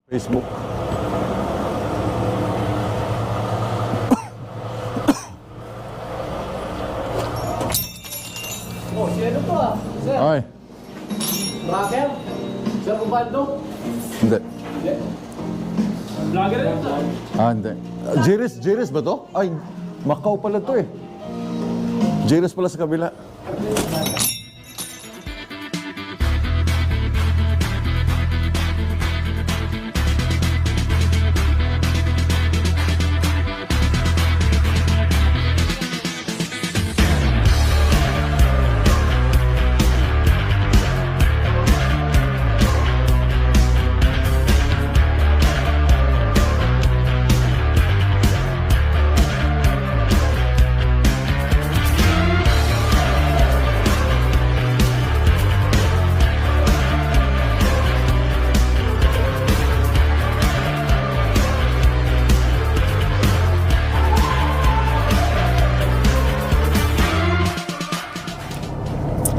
Facebook. Oh, si ano to sir? Ay, Rocker? Sir Ubaldo? hindi. Vlogger rin to. Hindi. Jiris ba to? Ay, Macau pala to eh. Jiris pala sa kabila.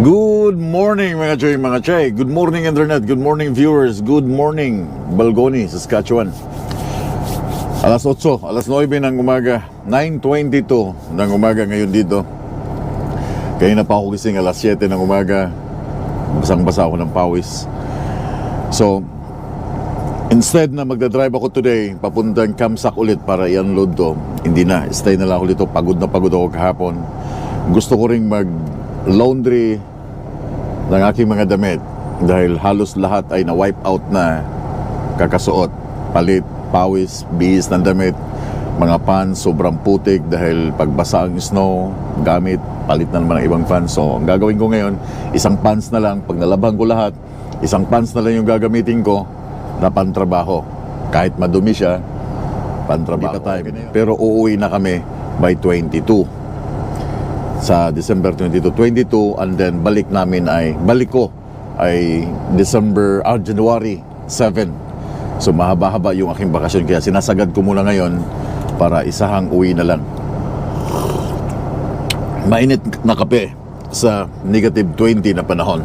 Good morning mga Choy, mga Chay. Good morning internet, good morning viewers, good morning Balgoni, Saskatchewan. Alas 8, alas 9 ng umaga, 9:22 ng umaga ngayon dito. Kaya na pa ako gising alas 7 ng umaga, basang-basa ako ng pawis. So, instead na magdadrive ako today, papuntang Kamsak ulit para i-unload to, hindi na, stay na lang ako dito, pagod na pagod ako kahapon. Gusto ko ring mag-laundry ng aking mga damit dahil halos lahat ay na-wipe out na kakasuot, palit, pawis, bihis ng damit, mga pants, sobrang putik dahil pagbasa ang snow, gamit, palit na naman ang ibang pants. So, ang gagawin ko ngayon, isang pants na lang, pag nalabhan ko lahat, isang pants na lang yung gagamitin ko na pantrabaho. Kahit madumi siya, pantrabaho. Pero uuwi na kami by 22. Sa December 22, and then balik ko ay January 7. So mahaba-haba yung aking bakasyon, kaya sinasagad ko muna ngayon para isahang uwi na lang. Mainit na kape sa negative 20 na panahon.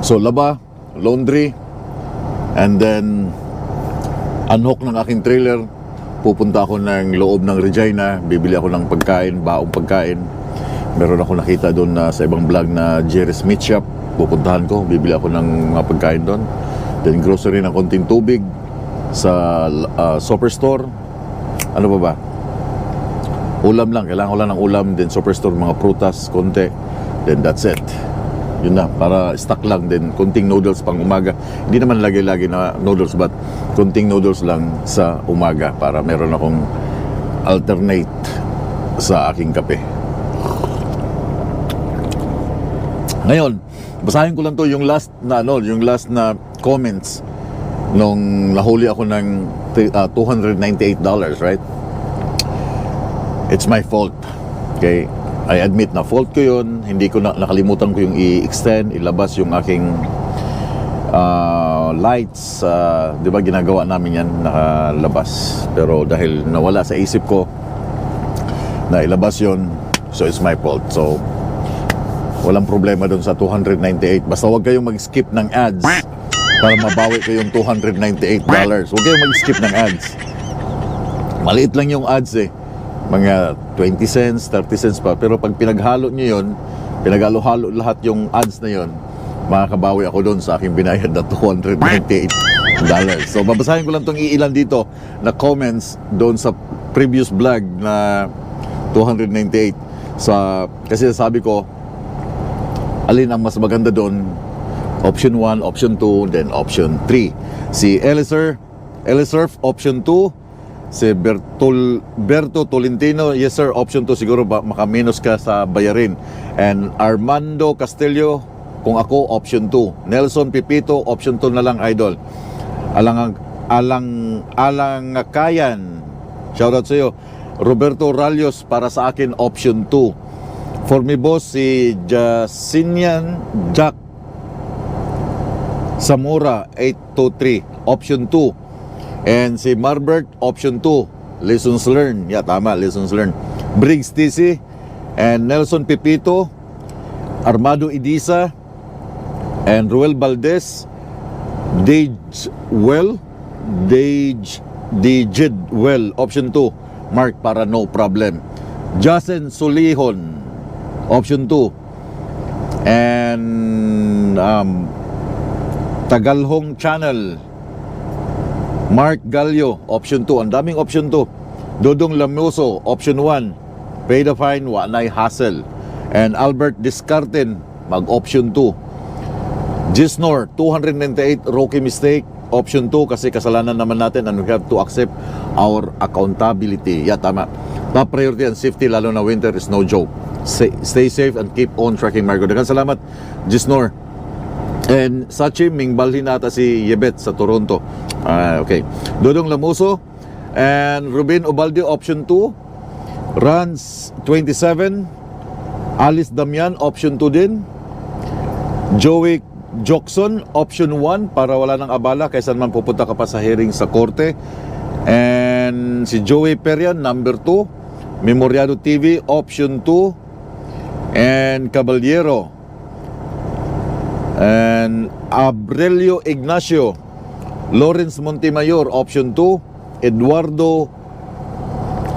So laba, laundry, and then unhook ng aking trailer. Pupunta ako ng loob ng Regina, bibili ako ng pagkain, baong pagkain. Meron ako nakita doon sa ibang vlog na Jerry's Meat Shop. Pupuntahan ko, bibili ako ng mga pagkain doon. Then grocery ng konting tubig sa superstore. Ano pa ba? Ulam lang, kailangan ko lang ng ulam. Then superstore, mga prutas, konti. Then that's it. Yun na, para stock lang. Then konting noodles pang umaga. Hindi naman lagi-lagi na noodles, but konting noodles lang sa umaga para meron akong alternate sa aking kape. Ngayon, basahin ko lang to yung last na comments nung nahuli ako ng $298, right? It's my fault. Okay? I admit na fault ko yun. Hindi ko nakalimutan ko yung i-extend, ilabas yung aking lights. Di ba ginagawa namin yan, nakalabas. Pero dahil nawala sa isip ko na ilabas yun, so it's my fault. So, walang problema doon sa 298. Basta huwag kayong mag-skip ng ads para mabawi ko yung $298. Huwag kayong mag-skip ng ads. Maliit lang yung ads eh. Mga 20 cents, 30 cents pa. Pero pag pinaghalo nyo yun, pinaghalo-halo lahat yung ads na yun, makakabawi ako doon sa aking binayad na $298. So babasahin ko lang itong iilan dito na comments doon sa previous vlog na 298. Kasi sabi ko, alin ang mas maganda doon? Option 1, option 2, then option 3. Si Eliser, option 2. Si Berto Tolentino, yes sir, option 2. Siguro makaminos ka sa bayarin. And Armando Castillo, kung ako, option 2. Nelson Pipito, option 2 na lang, idol. Alangakayan, shoutout sa iyo. Roberto Ralios, para sa akin, option 2. For me boss, si Jasinian Jack Zamora 823, option 2. And si Marbert, option 2, lessons learned. Yeah, tama, lessons learned. Briggs TC and Nelson Pipito, Armando Idisa, and Ruel Valdez, Digidwell, option 2, mark para no problem. Jasen Solihon, option 2. And Tagalhong Channel, Mark Gallo, option 2. Ang daming option 2. Dodong Lamuso, option 1. Pay the fine, wanay hassle. And Albert Discarten, mag-option 2. Gisnor, 298, rookie mistake, option 2 kasi kasalanan naman natin and we have to accept our accountability. Yeah, tama. Top priority and safety, lalo na winter, is no joke. Stay safe and keep on tracking, Margo. Daghang salamat, Gisnor. And Sachi, mingbalhin nata si Yebet sa Toronto. Okay. Dodong Lamuso and Ruben Ubalde, option 2. Rans 27. Alice Damian, option 2 din. Joey Jokson, option 1, para wala nang abala kaysa man pupunta ka pa sa hearing sa korte. And si Joey Perian, number 2. Memoriado TV, option 2. And Caballero. And Abrelio Ignacio, Lawrence Montemayor, option 2. Eduardo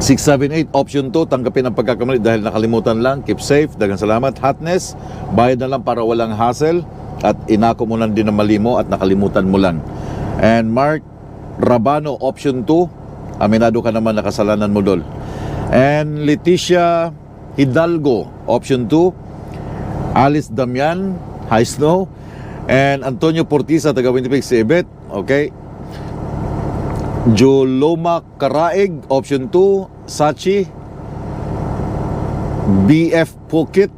678, option 2. Tanggapin ang pagkakamali dahil nakalimutan lang. Keep safe. Daghang salamat. Hotness, bayad na lang para walang hassle. At inako mo lang din ang mali mo at nakalimutan mo lang. And Mark Rabano, option 2. Aminado ka naman nakasalanan mo dol. And Leticia Hidalgo, option 2. Alice Damian, High Snow. And Antonio Portisa, taga Winnipeg, si Ebet. Okay. Joloma Karaig, option 2. Sachi BF Phuket,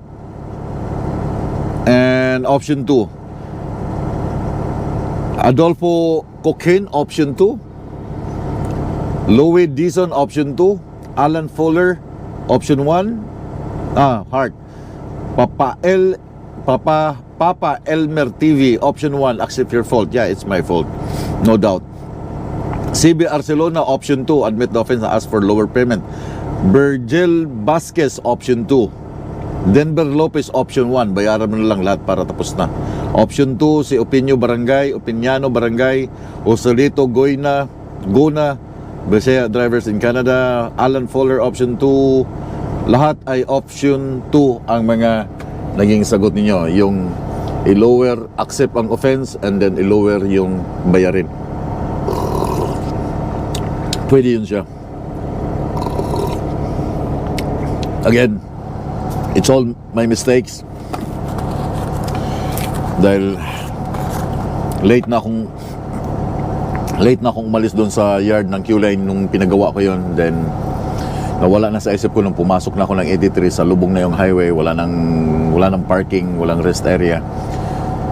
and option 2. Adolfo Cocaine, option 2. Louie Dizon, option 2. Alan Fuller, option 1. Heart. Papa Elmer TV, option 1. Accept your fault. Yeah, it's my fault, no doubt. CB Arcelona, option 2. Admit the offense and ask for lower payment. Virgil Vasquez, option 2. Denver Lopez, option 1. Bayaran mo na lang lahat para tapos na. Option 2, si Opiniano Barangay, Osalito Gona, Bisaya Drivers in Canada. Alan Fuller, option 2. Lahat ay option 2 ang mga naging sagot ninyo. Yung i-lower, accept ang offense, and then i-lower yung bayarin. Pwede yun siya. Again, it's all my mistakes. Dahil late na akong umalis doon sa yard ng Q-Line nung pinagawa ko yon. Then nawala na sa isip ko nung pumasok na ako ng 83 sa lubong na yung highway. Wala nang parking, walang rest area.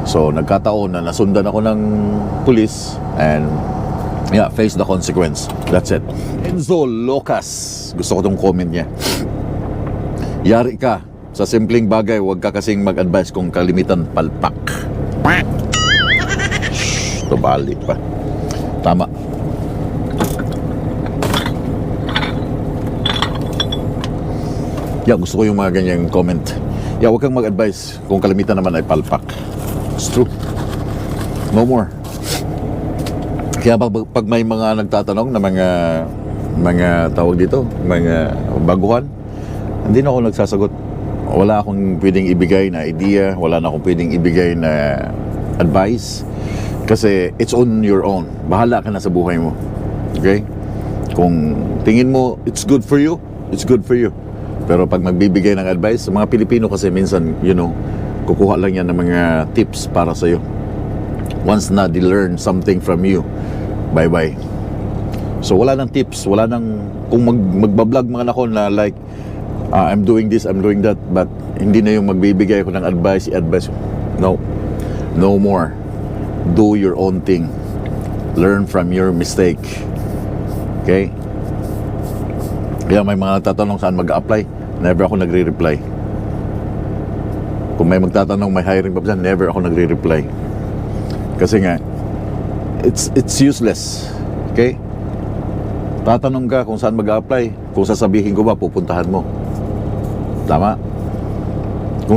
So nagkataon na nasundan ako ng pulis and yeah, face the consequence. That's it. Enzo Locas, gusto ko tong comment niya. Yari ka sa simpleng bagay, huwag ka kasing mag-advise kung kalimitan palpak. Tubali pa. Tama. Yeah, gusto ko yung mga ganyang comment. Yeah, huwag kang mag-advise kung kalimitan naman ay palpak. It's true. No more. Kaya pag may mga nagtatanong na mga tawag dito, mga baguhan, hindi na ako nagsasagot. Wala akong pwedeng ibigay na idea, wala na akong pwedeng ibigay na advice. Kasi it's on your own. Bahala ka na sa buhay mo. Okay? Kung tingin mo it's good for you, it's good for you. Pero pag magbibigay ng advice, sa mga Pilipino kasi minsan, kukuha lang yan ng mga tips para sa'yo. Once na they learn something from you, bye-bye. So wala nang tips, wala nang, kung magbablog mga ako na like, I'm doing this, I'm doing that, but hindi na yung magbibigay ako ng advice, i-advise. No more. Do your own thing. Learn from your mistake. Okay? Kaya may mga tatanong saan mag-apply, never ako nagre-reply. Kung may magtatanong may hiring pa dyan, never ako nagre-reply. Kasi nga, it's useless. Okay? Tatanong ka kung saan mag-apply, kung sasabihin ko ba, pupuntahan mo. Tama? Kung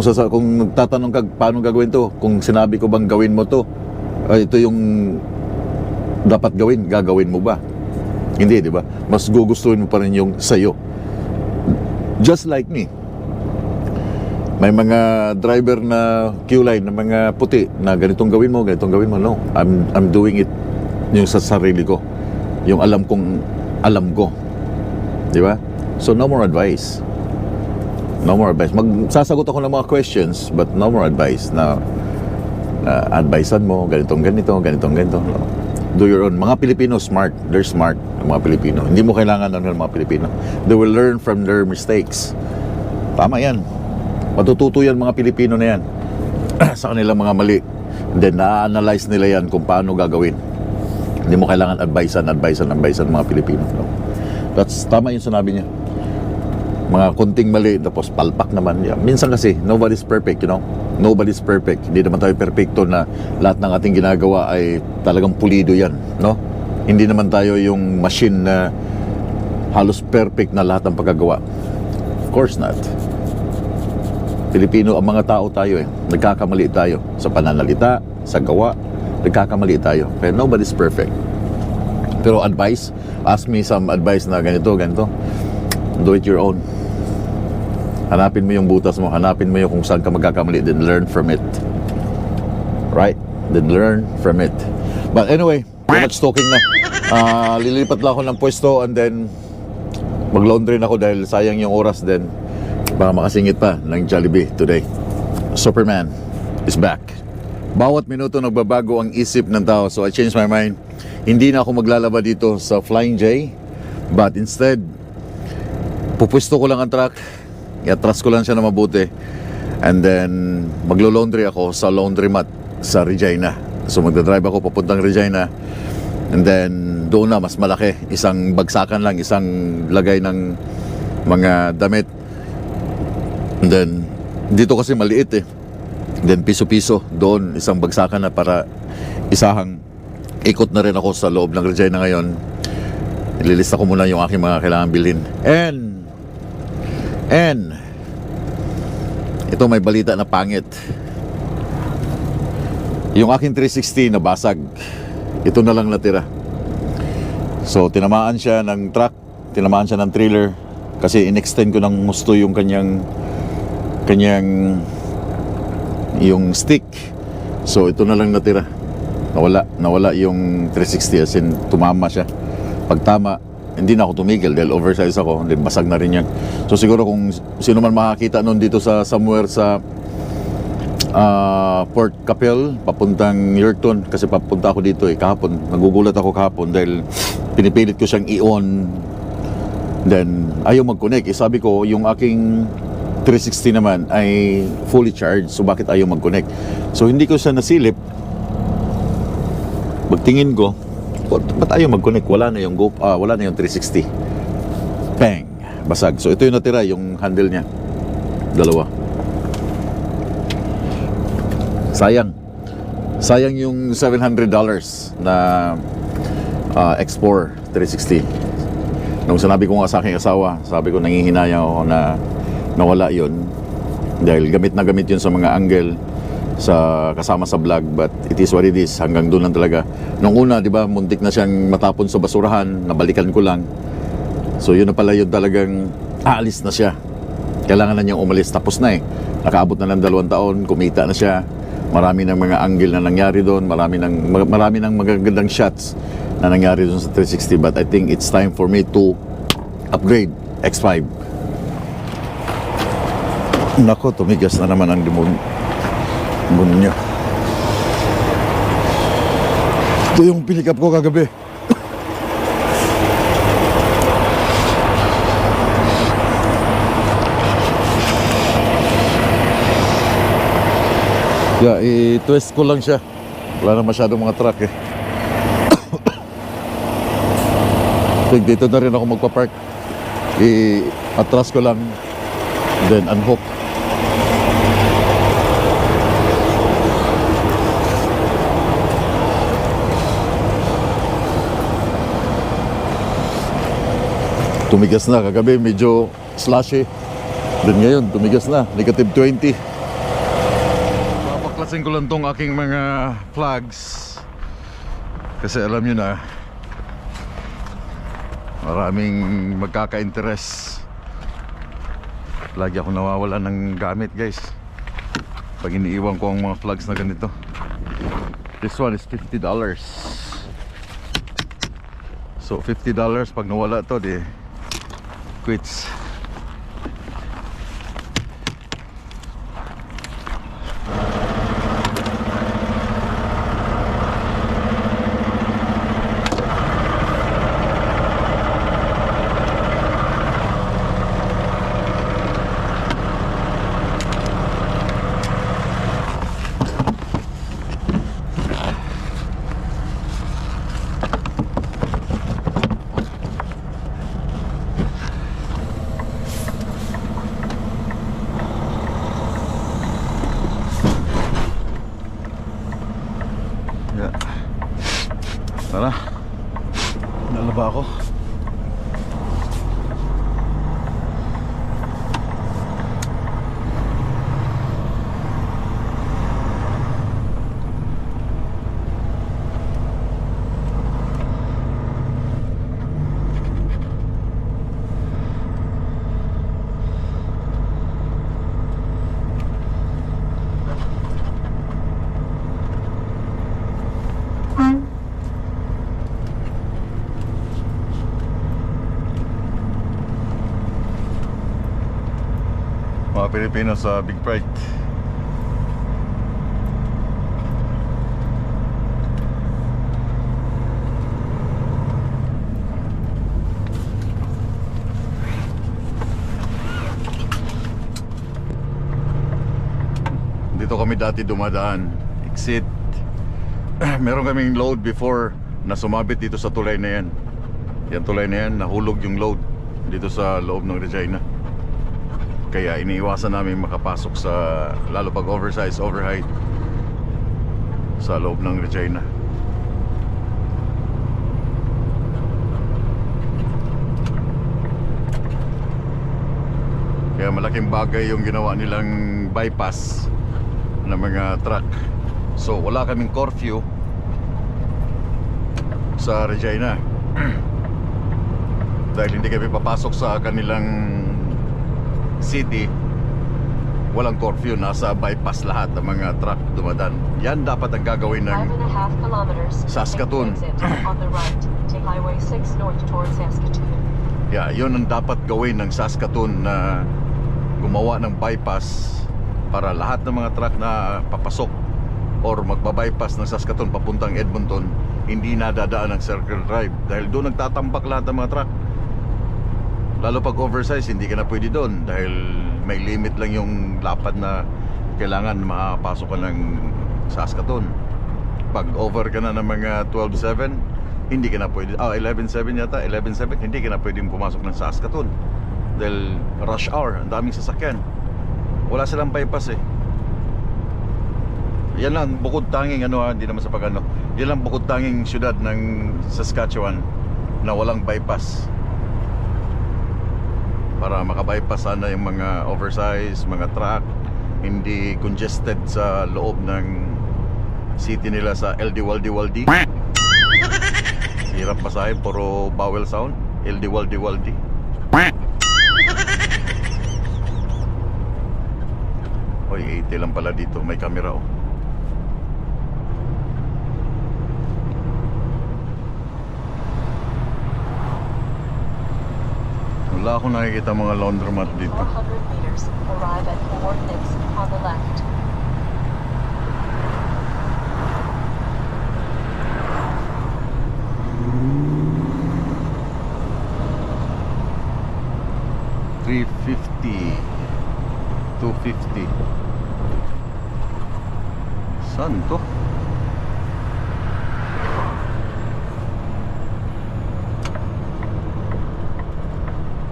nagtatanong ka, paano gagawin to? Kung sinabi ko bang gawin mo to, ito yung dapat gagawin mo ba? Hindi, di ba? Mas gugustuhin mo pa rin yung sa'yo. Just like me. May mga driver na queue line na mga puti na ganitong gawin mo. No, I'm doing it yung sa sarili ko. Yung alam ko. Di ba? So no more advice. No more advice. Magsasagot ako ng mga questions, but no more advice na advicean mo, ganito. No. Do your own. Mga Pilipino, smart. They're smart, ang mga Pilipino. Hindi mo kailangan ng mga Pilipino. They will learn from their mistakes. Tama yan. Matututo yan mga Pilipino na yan sa kanilang mga mali. And then, na-analyze nila yan kung paano gagawin. Hindi mo kailangan advicean mga Pilipino. No? That's tama yung sinabi niya. Mga konting mali, tapos palpak naman. Yeah. Minsan kasi, nobody's perfect, you know? Nobody's perfect. Hindi naman tayo perfecto na lahat ng ating ginagawa ay talagang pulido yan, no? Hindi naman tayo yung machine na halos perfect na lahat ng pagkagawa. Of course not. Pilipino, ang mga tao tayo nagkakamali tayo sa pananalita, sa gawa, nagkakamali tayo. Kaya nobody's perfect. Pero advice, ask me some advice na ganito, do it your own. Hanapin mo yung butas mo, hanapin mo yung kung saan ka magkakamali, then learn from it. Right? Then learn from it. But anyway, too much talking na. Lilipat lang ako ng pwesto and then mag-laundry na ako dahil sayang yung oras, then baka makasingit pa ng Jollibee today. Superman is back. Bawat minuto nagbabago ang isip ng tao, so I changed my mind. Hindi na ako maglalaba dito sa Flying J, but instead pupwesto ko lang ang truck, i-atras ko lang siya na mabuti, and then maglo-laundry ako sa laundromat sa Regina. So magdadrive ako papuntang Regina, and then doon na mas malaki, isang bagsakan lang, isang lagay ng mga damit. And then dito kasi maliit then piso-piso doon, isang bagsakan na para isahang ikot na rin ako sa loob ng Regina ngayon. Ililista ko muna yung aking mga kailangan bilhin. And ito, may balita na pangit. Yung aking 360 na basag, ito na lang natira. So tinamaan siya ng truck, tinamaan siya ng trailer, kasi in-extend ko ng gusto yung kanyang yung stick. So ito na lang natira. Nawala yung 360, as in tumama siya. Pagtama, hindi na ako tumigil dahil oversize ako, then basag na rin yan. So siguro kung sino man makakita nun dito sa somewhere sa Port Capel papuntang Yorkton, kasi papunta ako dito kahapon. Nagugulat ako kahapon dahil pinipilit ko siyang i-on, then ayaw mag-connect. Sabi ko, yung aking 360 naman ay fully charged, so bakit ayaw mag-connect? So hindi ko siya nasilip. Magtingin ko, ba't ayaw mag-connect? Wala na yung 360. Bang! Basag. So ito yung natira, yung handle niya. Dalawa. Sayang yung $700 na X4 360. Nung sinabi ko nga sa aking asawa, sabi ko nangihinayang ako na nawala yun dahil gamit na gamit yun sa mga angle sa kasama sa vlog, but it is what it is. Hanggang doon lang talaga. Nung una, di ba, muntik na siyang matapon sa basurahan, nabalikan ko lang. So yun na pala yun, talagang aalis na siya. Kailangan na niyang umalis, tapos na nakaabot na ng 2 taon, kumita na siya. Marami ng mga angle na nangyari doon, marami ng magagandang shots na nangyari doon sa 360, but I think it's time for me to upgrade X5. Nako, tumigas na naman ang demonyo. Ito yung pick up ko kagabi. Yeah, i-twist ko lang siya. Wala na masyadong mga truck Dito na rin ako magpa-park. I-atras ko lang, then unhook. Tumigas na. Kagabi medyo slushy. Then ngayon, tumigas na. Negative 20. Papaklasin ko lang tong aking mga flags. Kasi alam nyo na, maraming magkaka-interest. Lagi ako nawawalan ng gamit, guys, pag iniiwan ko ang mga plugs na ganito. This one is $50. So $50 pag nawala to, di quits. Yeah. Tara, nalaba ako. Mga Pilipino sa Big Pride. Dito kami dati dumadaan. Exit. Meron kaming load before na sumabit dito sa tulay na yan. Yan tulay na yan, nahulog yung load dito sa loob ng Regina. Kaya iniiwasan namin makapasok sa, lalo pag oversize, overheight, sa loob ng Regina. Kaya malaking bagay yung ginawa nilang bypass ng mga truck. So wala kaming curfew sa Regina dahil hindi kami papasok sa kanilang city. Walang curfew, nasa bypass lahat ng mga truck dumadaan. Yan dapat ang gagawin ng 5.5 kilometers. Saskatoon. On the right, take Highway 6 north towards Saskatoon. Yeah, yun ang dapat gawin ng Saskatoon, na gumawa ng bypass para lahat ng mga truck na papasok or magbabypass ng Saskatoon papuntang Edmonton hindi nadadaan ng Circle Drive, dahil doon nagtatambak lahat ng mga truck. Lalo pag oversize, hindi ka na pwede doon dahil may limit lang yung lapad na kailangan makapasok ka ng Saskatoon. Pag over ka na ng mga 12.7, hindi ka na pwede, 11.7 yata, 11.7, hindi ka na pwedeng pumasok ng Saskatoon dahil rush hour, ang daming sasakyan. Wala silang bypass eh. Yan lang bukod tanging hindi naman sa pag yan lang bukod tanging syudad ng Saskatchewan na walang bypass para makabypass sana yung mga oversize, mga truck, hindi congested sa loob ng city nila sa LD Waldi. Hirap pasahin, puro vowel sound. LD Waldi. Oy, 80 lang pala dito, may camera oh. Wala akong nakikita mga laundromat dito. 400 meters, arrive at coordinates on the left. $350, $250. Saan to?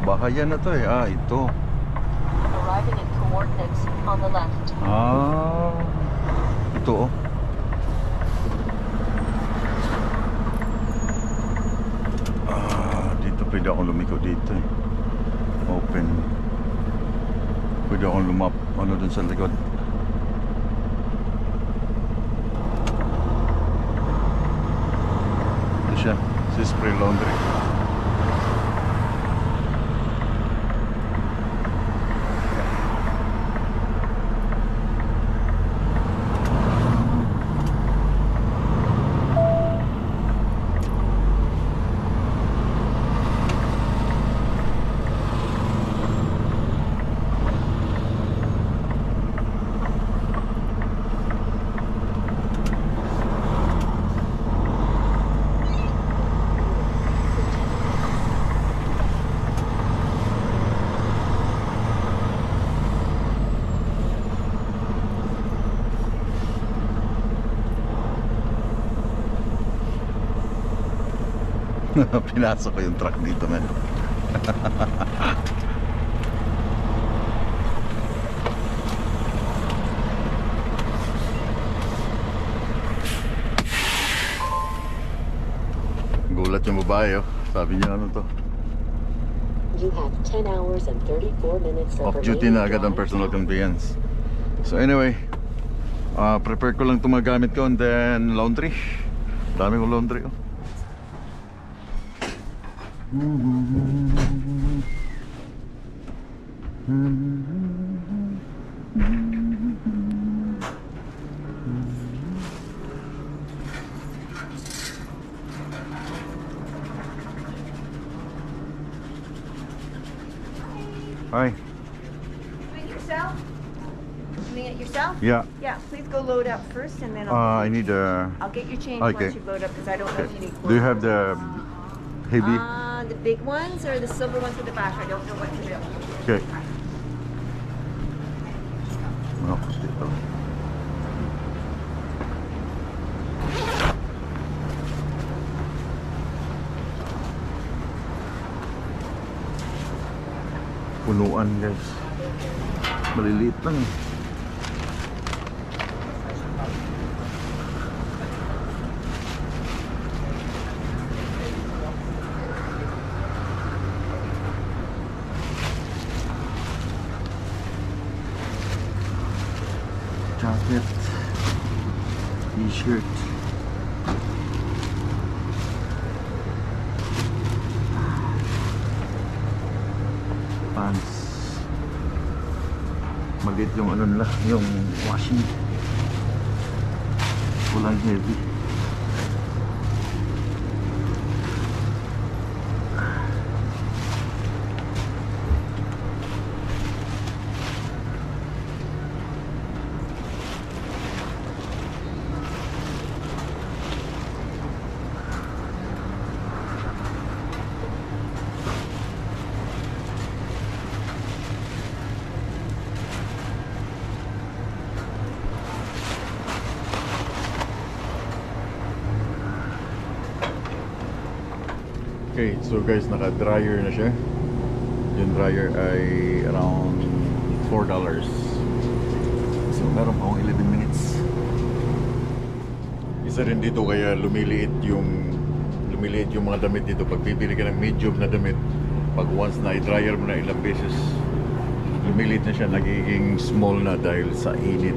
Bahayan na to eh. Ito. Arriving at coordinates on the left. Ito oh. Dito pwede akong lumiko dito eh. Open. Pwede akong dun sa likod. this pre-laundry. Pinasok ko yung truck dito, man. Gulat yung babae, oh. Sabi niya, ano to? You have 10 hours and 34 minutes of Off-duty na agad ang personal conveyance. So anyway, prepare ko lang itong mga gamit ko and then laundry. Dami kong laundry, oh. Hi. Doing it yourself? Doing it yourself? Yeah. Yeah, please go load up first and then I need a. I'll get your change Okay. once you load up because I don't know if you need Do you have the heavy? the big ones or the silver ones with the bash? I don't know what to do. Okay. Oh, dito. Punuan, guys. Maliliit lang. Jacket, t-shirt, pants. Maliit yung ano nila, yung washing. Walang heavy. Okay, so guys, naka-dryer na siya. Yung dryer ay around $4. So meron pa akong 11 minutes. Isa rin dito kaya lumiliit yung mga damit dito. Pag bibili ka ng medium na damit, pag once na i-dryer mo na ilang beses, lumiliit na siya, nagiging small na dahil sa init.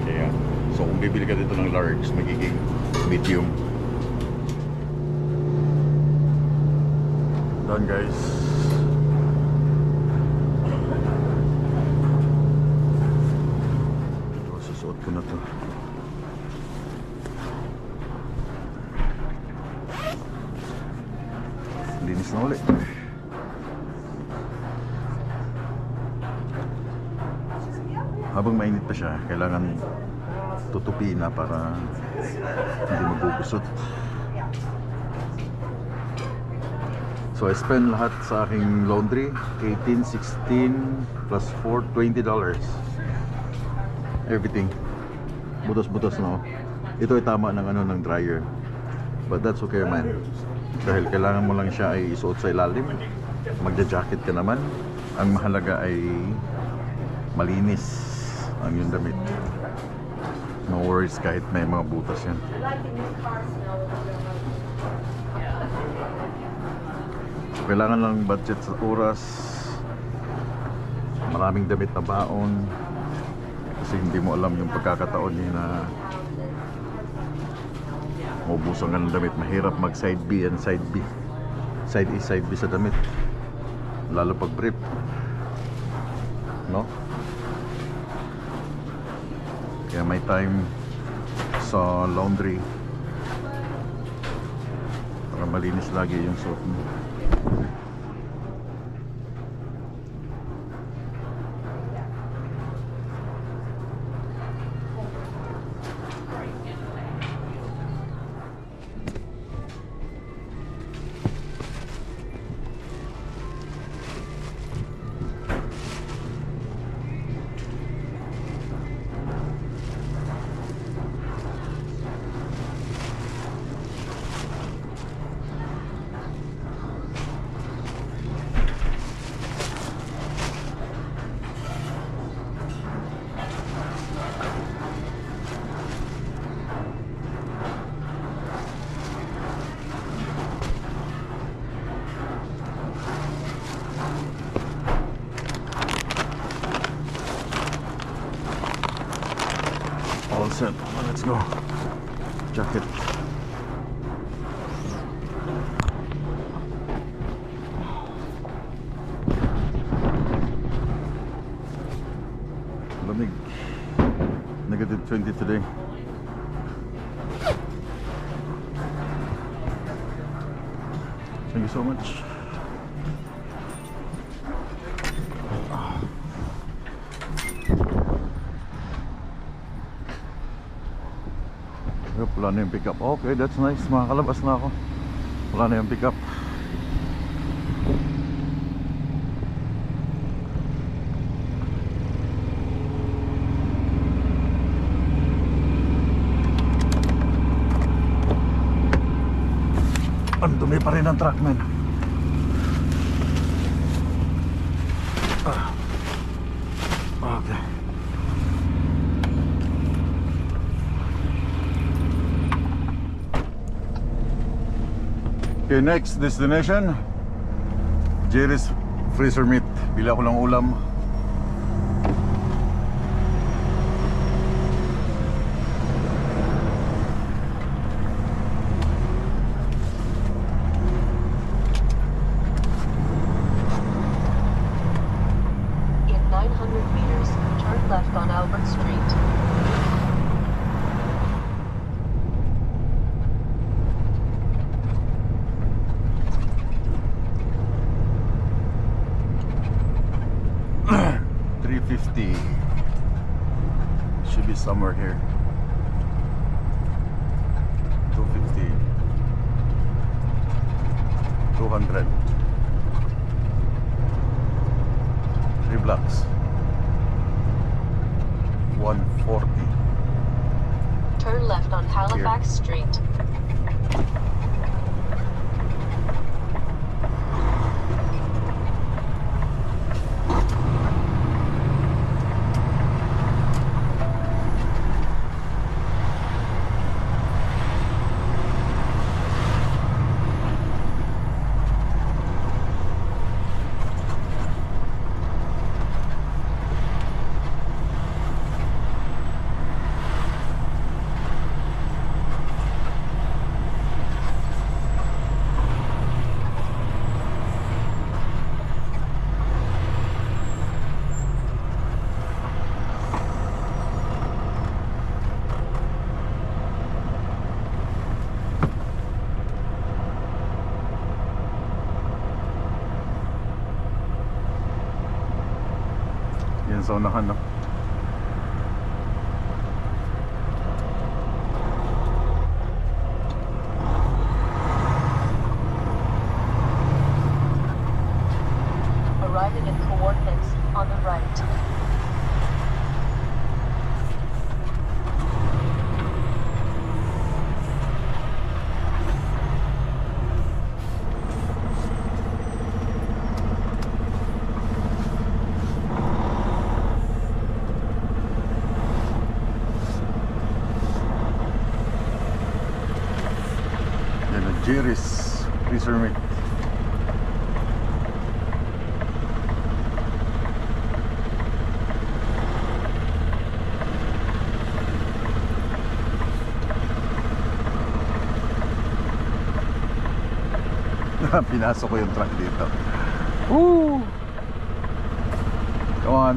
Kaya, so kung bibili ka dito ng large, magiging medium. Done, guys. Ito, susuot ko na to. Linis na ulit. Habang mainit pa siya, kailangan tutupiin na para hindi magugusot. So I spend lahat sa aking laundry, 18, 16 plus 4, $20. Everything. Butas-butas na. Ito ay tama ng ng dryer. But that's okay, man. Dahil kailangan mo lang siya ay isuot sa ilalim. Magja-jacket ka naman. Ang mahalaga ay malinis ang yung damit. No worries kahit may mga butas yan. Kailangan lang budget sa oras, maraming damit na baon, kasi hindi mo alam yung pagkakataon niya na Maubusan ka ng damit. Mahirap mag side B and side B. Side A, side B sa damit. Lalo pag brief. No? Kaya may time sa laundry para malinis lagi yung suot mo. All set. Let's go. Jacket. Lamig. Negative 20 today. Thank you so much. Wala na yung pick up. Okay, that's nice. Makakalabas na ako. Wala na yung pick up. Ang dumi pa rin ang truck, man. Okay. Okay, next destination, Jerry's Freezer Meat. Bila ko ng ulam. In 900 meters, turn left on Albert Street. Should be somewhere here. 250, 200, 3 blocks, 140. Turn left on Halifax Street. Yan sa unahan, no? Arriving at coordinates on the right. Jerry's Freezer Meat. Pinasok ko yung truck dito. Woo! Come on.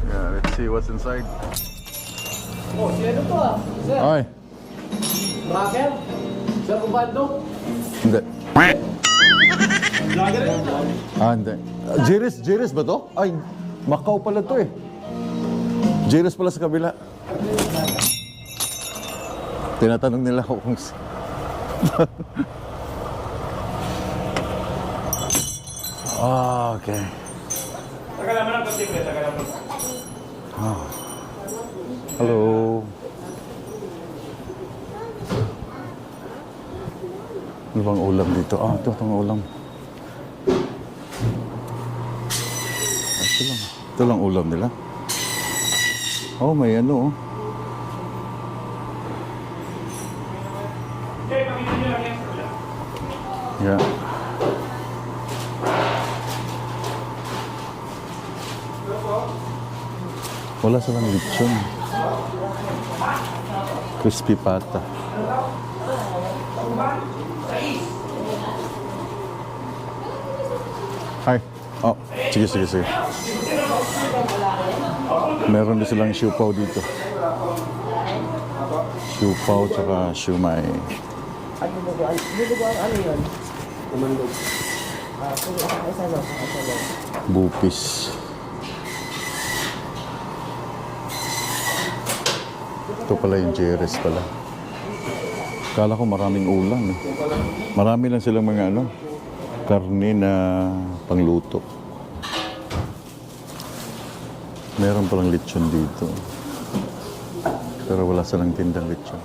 Yeah, let's see what's inside. Oh, sino to ah? Sir, Ay, Raquel? Sir Ubando? hindi. Ah, hindi. Jiris ba to? Ay, Macau pala to eh. Jiris pala sa kabila. Tinatanong nila ako kung... Okay. Hello. Ano bang ulam dito? Ah, ito ang ulam. Ito lang. Ito lang ulam nila. Oh, may ano oh. Yeah. Wala silang lechon. Crispy pata. Hi. Oh, sige. Meron din silang siupaw dito. Siupaw tsaka siumay. Bupis. Ito pala yung Jerez pala. Kala ko maraming ulam eh. Marami lang silang mga ano, karne na pangluto. Meron palang lechon dito. Pero wala silang tindang lechon.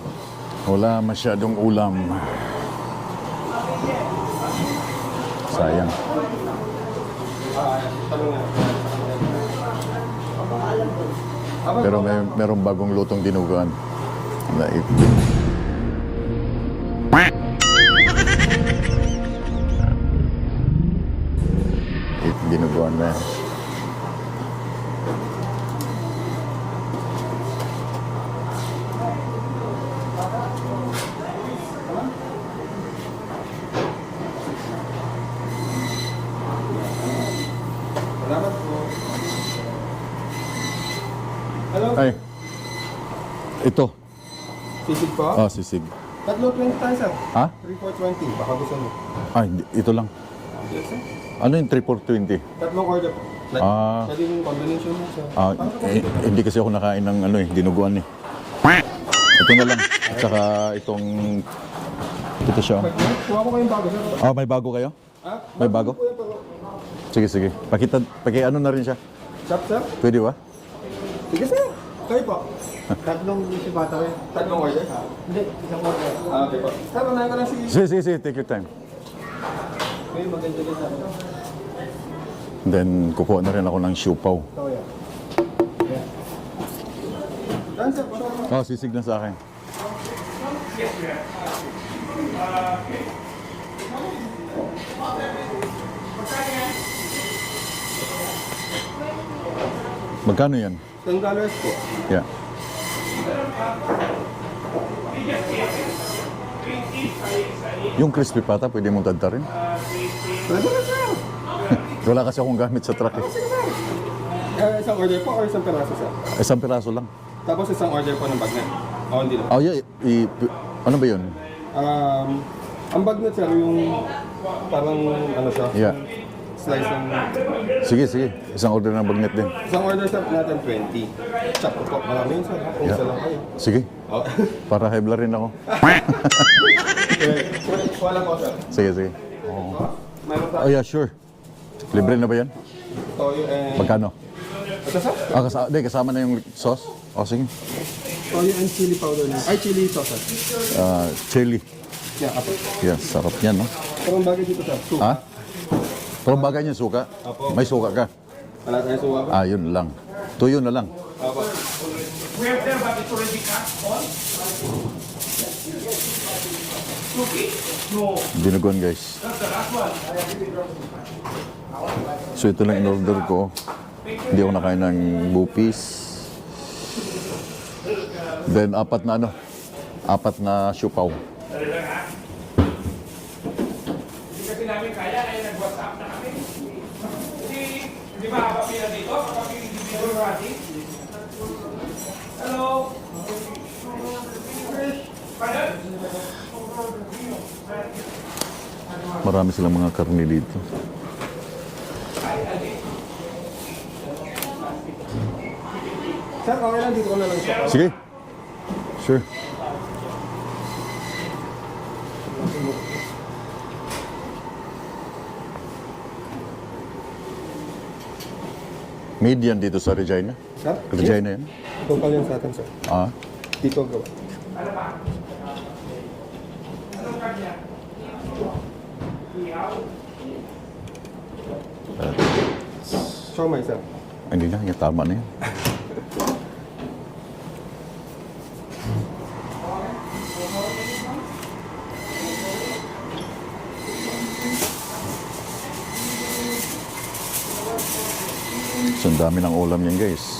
Wala masyadong ulam. Sayang. Pero merong bagong lutong dinuguan. Naip. Dinuguan na yan. Ay, ito. Sisig po? Oh, sisig. Tatlo 20 tayo, sir. Ha? 3 for 20. Baka gusto mo. Ay, ito lang. Yes, sir. Ano yung 3 for 20? Tatlong order po. Ah. Pwede yung combination mo, sir. Ah, hindi kasi ako nakain ng ano eh, dinuguan eh. Ito na lang. At saka itong... Ito siya. Kuha ko kayong bago, sir. Ah, may bago kayo? Ah, May bago? po yan, pero... Sige. Paki-ano na rin siya. Shop, sir? Pwede ba? Sige, sir. Kayo po. Tatlong si Bata rin. Tatlong order? Hindi, isang order. Ah, okay po. Sir, unahin ko lang si... Sige. Take your time. May maganda din sa akin. Then, kukuha na rin ako ng siupaw. Ito, yan. Dan, sir. Pasok. Oh, sisig na sa akin. Magkano yan? $10 po. Yeah. Yung crispy pata, pwede mong tadta rin? Pwede na, sir. Wala kasi akong gamit sa truck eh. Isang order po or isang peraso, sir? Isang piraso lang. Tapos isang order po ng bagnet. O, hindi lang. Oh yeah, ano ba yun? Ang bagnet, sir, yung parang ano siya? Yeah. Slice ng... Sige. Isang order ng bagnet din. Isang order, sir, natin 20. Chop po. Marami yun, sir. Kung Yeah. isa lang kayo. Sige, Oh. para hebla rin ako. Wala po, sir. Sige. Mayroon Oh yeah, sure. Libre na ba yan? toyo and... Magkano? Ito, sir? Ah, kasama na yung sauce? Oh, sige. Toyo and chili powder na. Ay, chili sauce, sir. Chili. Yeah, apo. Yes, sarap yan, no? Pero ang bagay dito, sir. Suka. Ha? Pero bagay niya suka. Apo. May suka ka. Wala tayong suka ba? Ah, yun lang. Tuyo na lang. Apo. We have there, but it's already cut on. Cookie? No, Dinuguan guys. that's the last one. So ito lang in-order ko. Hindi ako nakain ng bupis. Then apat na siopaw. Dali lang ha. Hindi kasi namin kaya, kaya nag-WhatsApp na kami. Hindi ba haba pila dito? Kapag individual party? Hello? Pardon? Marami silang mga karne dito. Sir, okay lang dito ko na lang siya. Sige. Sure. Made yan dito sa Regina? Sir? Regina yan? Ito pa yan sa atin, sir. Ah? Dito gawa. Siomai, sir. Hindi na, yung tama na yan. So, ang dami ng ulam yan, guys.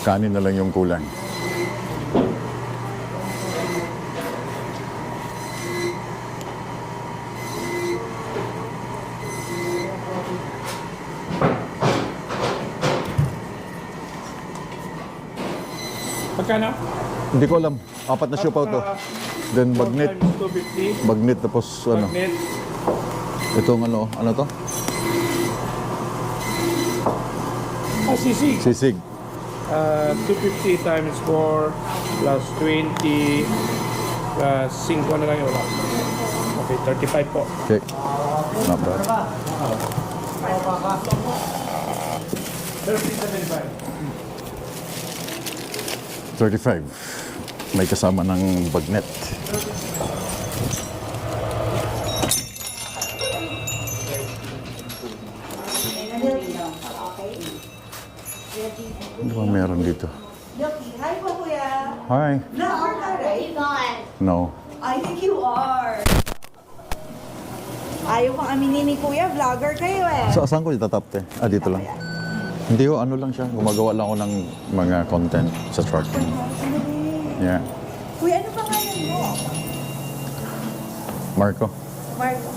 Kanin na lang yung kulang. Magkano? Hindi ko alam. Apat na siopaw to. Then bagnet. Times 250. Bagnet tapos ano. Magnet. Itong ano to? Sisig. Sisig. 250 times 4 plus 20 plus 5 na lang yun. Okay, 35 po. Okay. Not bad. 35. May kasama ng bagnet. Ano ba meron dito? Yoki, hi po kuya. Hi. Vlogger ka, right? No. I think you are. Ayaw kang aminin ni kuya, vlogger kayo eh. So, saan ko itatapte? Ah, dito lang. Hindi ko, ano lang siya. Gumagawa lang ako ng mga content sa truck. Yeah. Kuya, ano pangalan mo? Marco? Marco.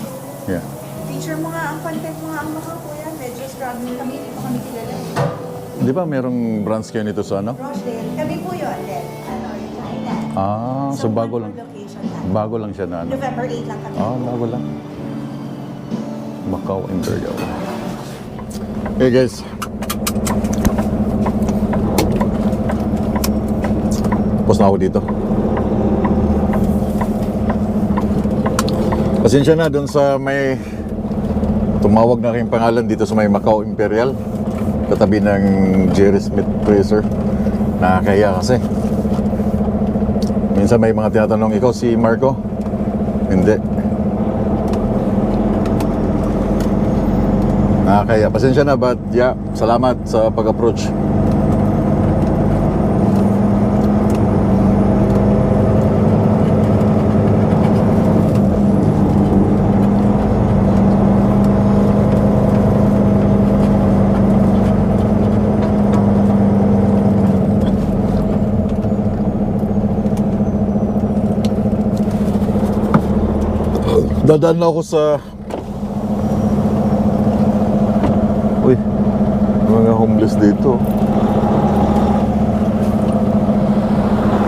Yeah. Feature mo nga ang content mo nga ang mga kuya. Medyo struggling kami, hindi pa kami kilala. Di ba merong branch kayo nito sa ano? Rochdale, kami po yun. Then, China. Ah, so bago one lang. more location lang. Bago lang siya na ano? November 8 lang kami. Ah, bago lang. Macau Imperial. Hey guys. Tapos na ako dito. Pasensya na dun sa may tumawag na aking pangalan dito sa may Macau Imperial. Katabi ng Jerry Smith Fraser. Nakakaya kasi. Minsan may mga tinatanong, ikaw si Marco? Hindi. Nakakaya. Pasensya na, but yeah, salamat sa pag-approach. Dadaan na ako sa mga homeless dito.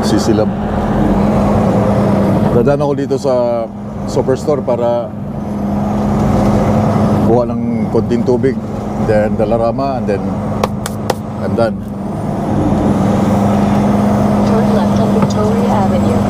Sisilab. Dadaan ako dito sa superstore para kuha ng konting tubig, then Dalarama, and then I'm done. Turn left on Victoria Avenue.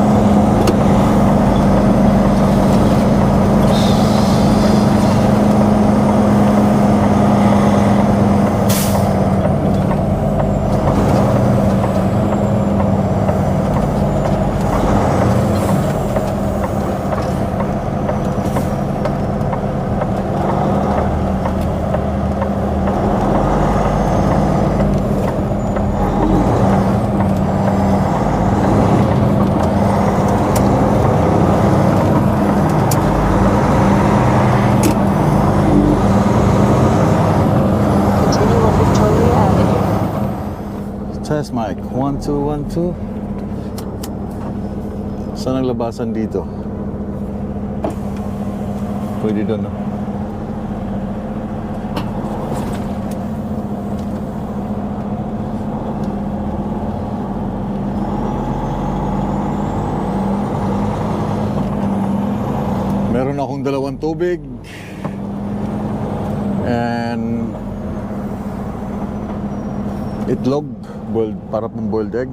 Test mic. 1, 2, 1, 2. Saan ang labasan dito? Pwede doon, no? Meron akong 2 tubig and itlog, boiled, para pong boiled egg.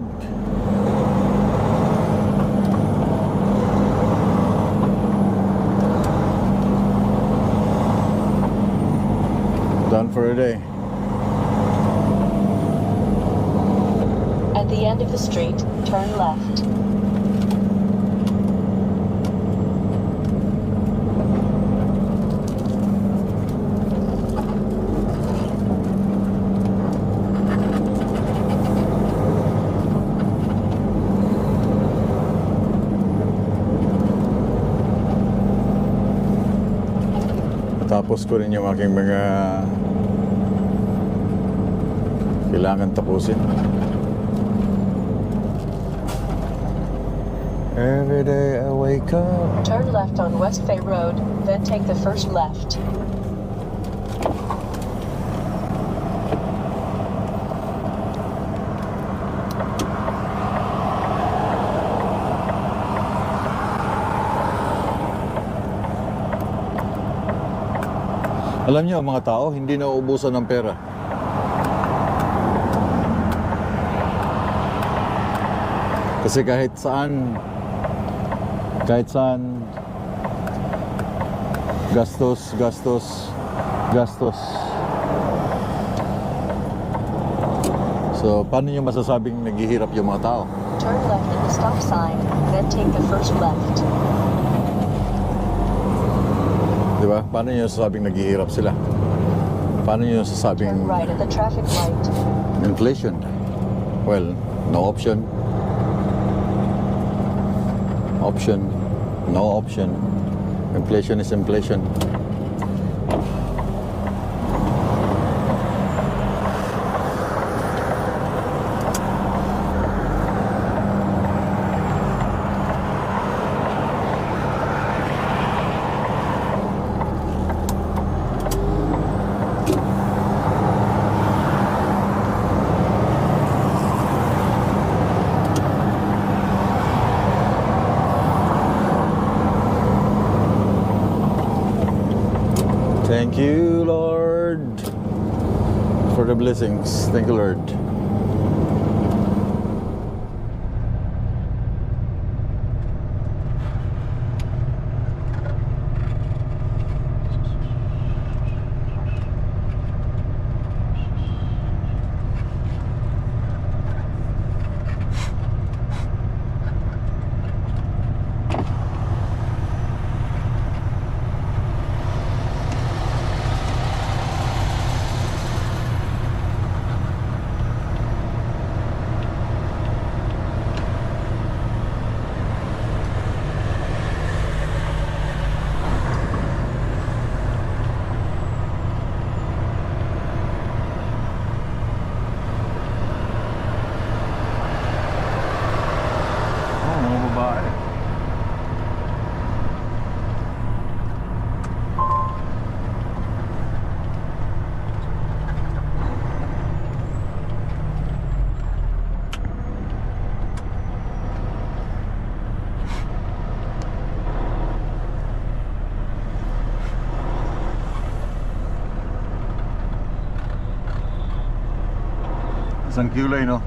Done for a day. At the end of the street, turn left. Tapos ko rin yung aking mga kailangan tapusin. Every day I wake up. Turn left on West Bay Road, then take the first left. Alam niyo, mga tao, hindi nauubusan ng pera. Kasi kahit saan, gastos. So, paano niyo masasabing naghihirap yung mga tao? Turn left at the stop sign, then take the first left. Di ba? Paano niyo sasabing naghihirap sila? Paano niyo Turn sasabing right at the traffic light. inflation? Well, no option. No option. Inflation is inflation. Thank you, Lord, for the blessings. Thank you, Lord. Isang kulay, no?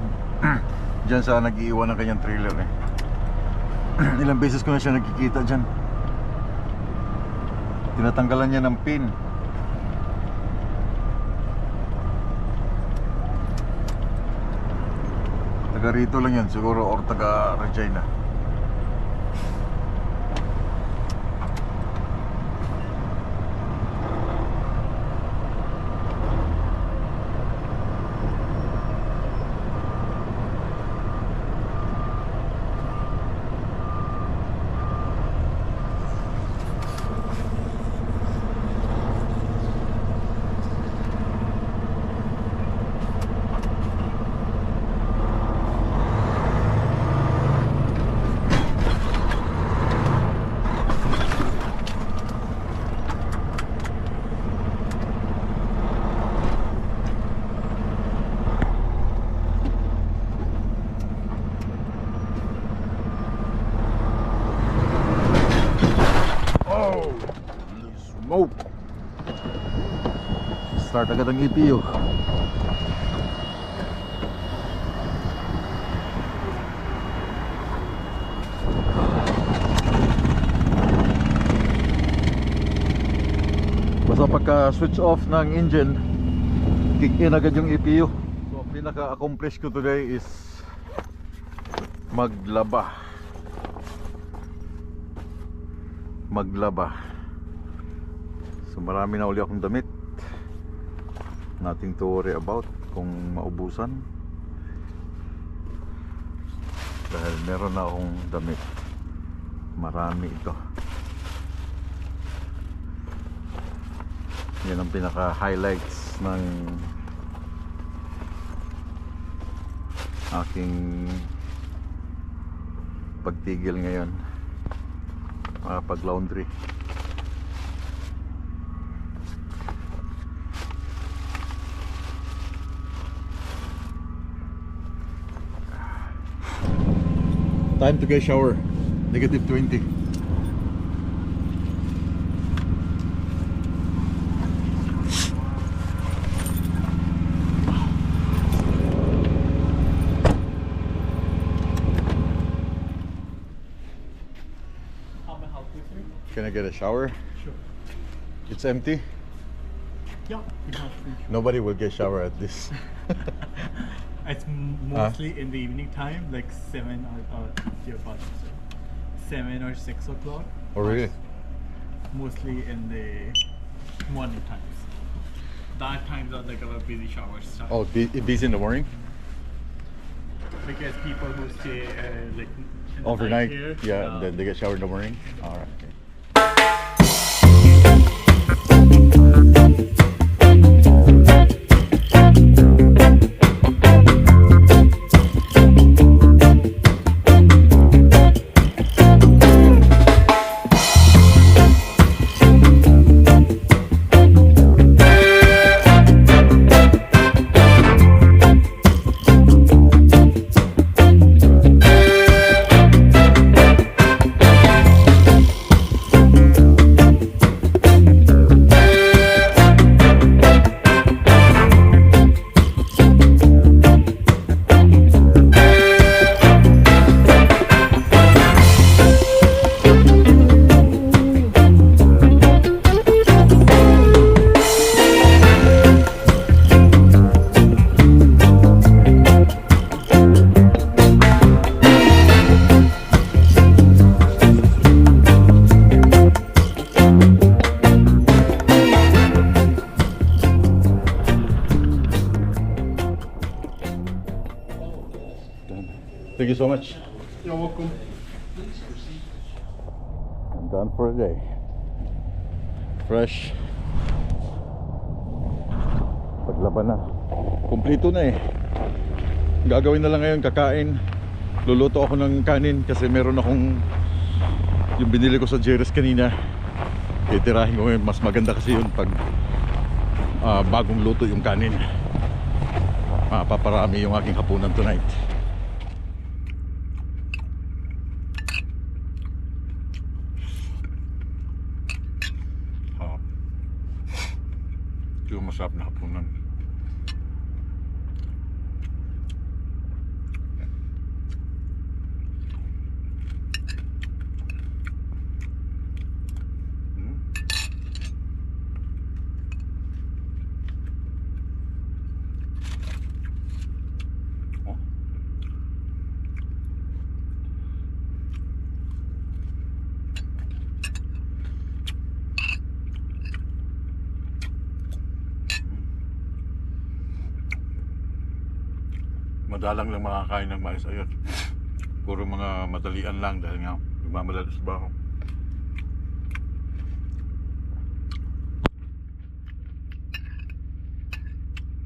Diyan sa nag-iiwan ng kanyang trailer, eh. Ilang beses ko na siya nakikita dyan. Tinatanggalan niya ng pin. Taga rito lang yan siguro, or taga Regina. Start agad ang EPU. Basta pagka switch off ng engine, kick in agad yung EPU. So ang pinaka-accomplish ko today is maglaba. So marami na uli akong damit. Nothing to worry about kung maubusan, dahil meron na akong damit. Marami ito. Yan ang pinaka-highlights ng aking pagtigil ngayon, pag-laundry. Time to get shower. Negative 20. Can I get a shower? Sure. It's empty. Yeah, we have free. Nobody will get shower at this. It's mostly in the evening time, like 7 or 6 o'clock. Oh, really? Mostly in the morning times. That times are like our busy showers time. Oh, busy in the morning? Because people who stay like in the Overnight? night here, Yeah, then they get showered in the morning? Alright. Okay. Thank you so much. You're welcome. I'm done for the day. Fresh. Paglaban na. Kumplito na eh. Gagawin na lang ngayon, kakain. Luluto ako ng kanin kasi meron akong yung binili ko sa Jerry's kanina. Titirahin ko ngayon. Mas maganda kasi yun pag bagong luto yung kanin. Paparami yung aking hapunan tonight. Ito yung masarap na hapunan. Madalang lang makakain ng mais ayun. Puro mga madalian lang dahil nga nagmamadali sa baho.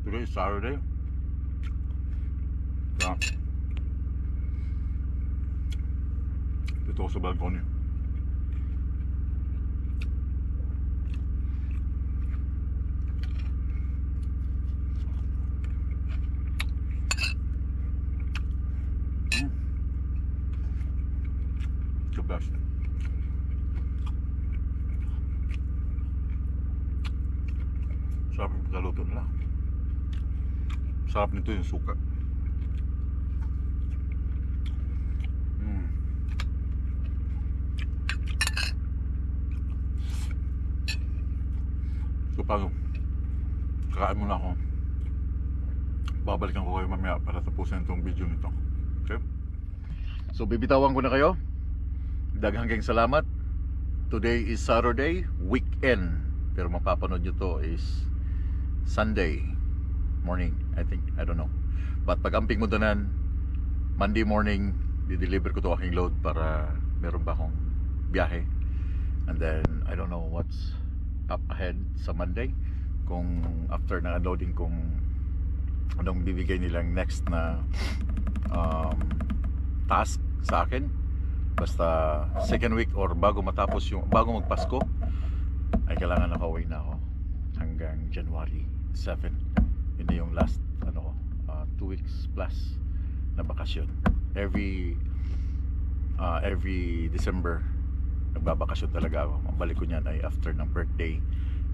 Today is Saturday. Yeah. Dito ako sa balkon. Best. Sarap yung pagkaluto nila. Sarap nito yung suka. So paano? Kakain muna ako. Babalikan ko kayo mamaya para tapusin itong video nito. Okay? So bibitawan ko na kayo. Daghang salamat. Today is Saturday, weekend. Pero mapapanood nyo to is Sunday morning, I think. I don't know. But pag amping mo doon, Monday morning, di-deliver ko to aking load para meron ba akong biyahe. And then, I don't know what's up ahead sa Monday. Kung after na unloading, kung anong bibigay nilang next na task sa akin. Basta second week or bago matapos yung bago magpasko ay kailangan nakauwi na ako hanggang January 7. Yun na yung last 2 weeks plus na bakasyon. Every December nagbabakasyon talaga ako. Ang balik ko niyan ay after ng birthday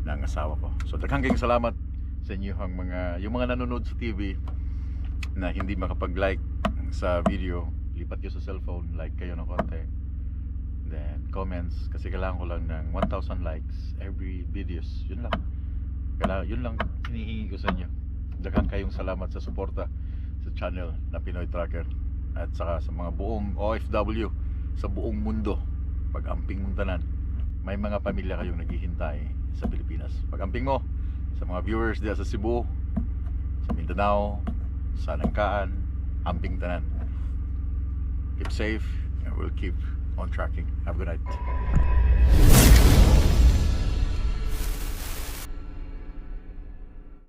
ng asawa ko. So daghang salamat sa inyo yung mga nanonood sa TV na hindi makapag-like sa video. Lipat kayo sa cellphone, like kayo ng konti, then comments, kasi kailangan ko lang ng 1,000 likes every videos. Yun lang hinihingi ko sa inyo. Daghang kayong salamat sa suporta sa channel na Pinoy Trucker at saka sa mga buong OFW sa buong mundo. Pag-amping mong tanan, may mga pamilya kayong naghihintay sa Pilipinas. Pag-amping mo sa mga viewers diya sa Cebu, sa Mindanao, sa Nangkaan, amping tanan. Keep safe and we'll keep on tracking. Have a good night.